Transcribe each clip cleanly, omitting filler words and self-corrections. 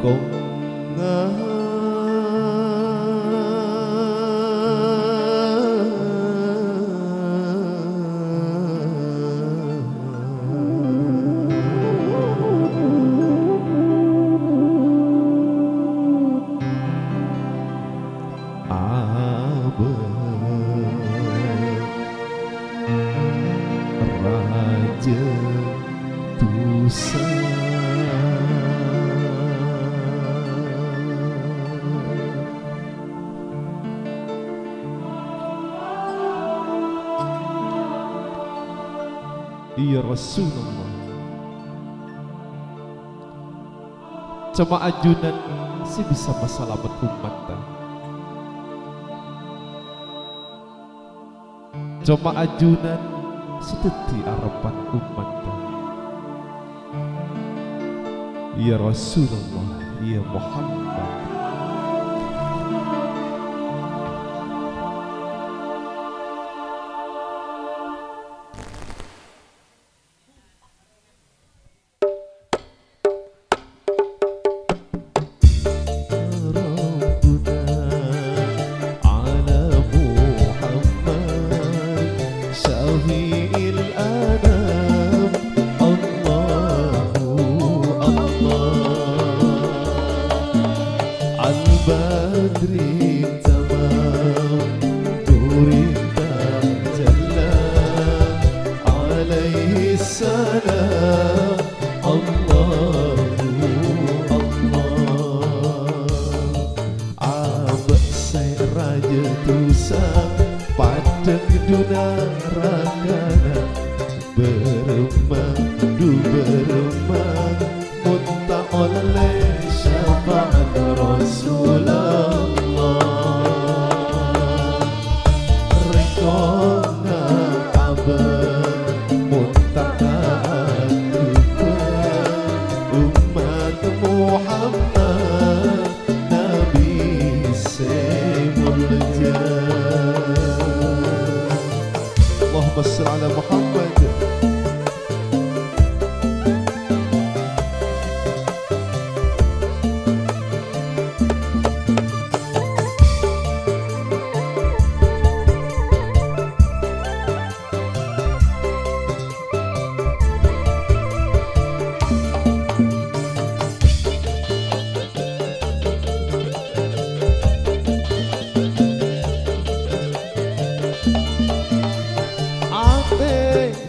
Raja Tusa. Ya Rasulullah, cuma ajunan si bisa masalamat umat ta. Cuma ajunan sedeti harapan umat ta. Ya Rasulullah, ya Muhammad. Badri tamam turita jalla alaihi salam Allahu Allah. Abse raja Tusa pada dunia rakana beremadu beremang muta oleh syafaat Rasulullah. Rekona kabar muntahan umat Muhammad Nabi semulja. Allahumma shalli ala Muhammad.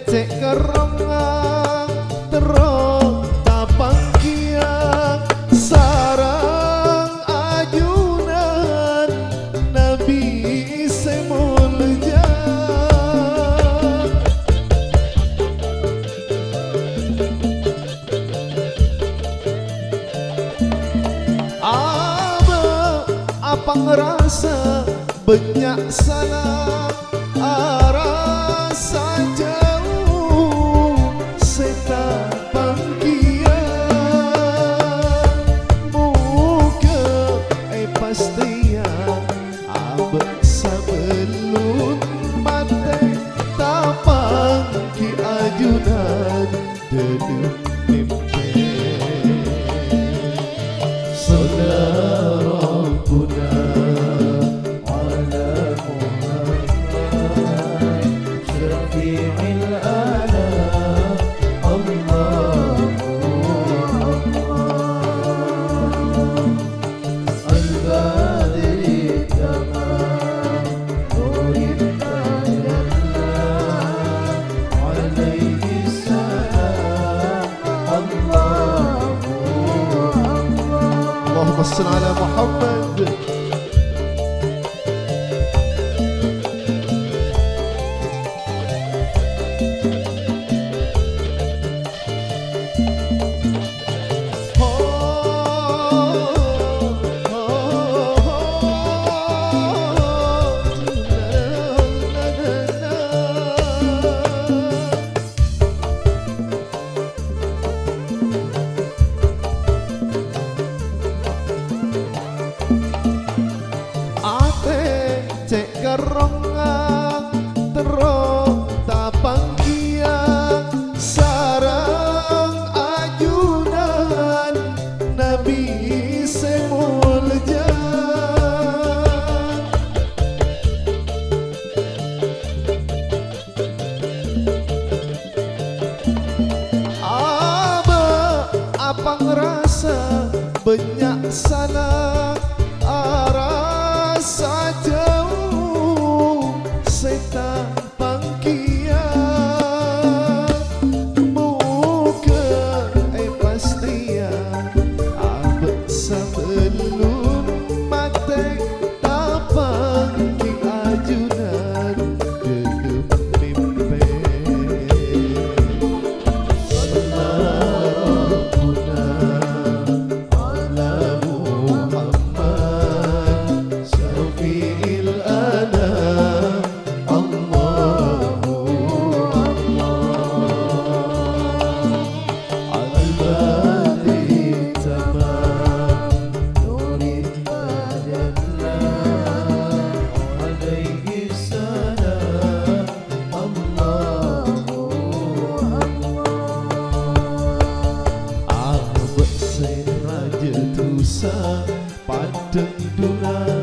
Cek kerongang terong tapang kiang sarang ajunan Nabi semulja. Apa ngerasa banyak salah arah saja sebelum mati tapang ki ajunan denu mimpi saudara puna ala Muhammad syafi'il ala Allah al-badri tamam turita jalla alaihi salam Allahumma salli ala Muhammad. Cek kerongang terong tapang kiang sarang ajunan Nabi banyak sana arah jauh setan pangkian muka pastian abad sebelum mati tapang king ajunan gegep mimpi padang dura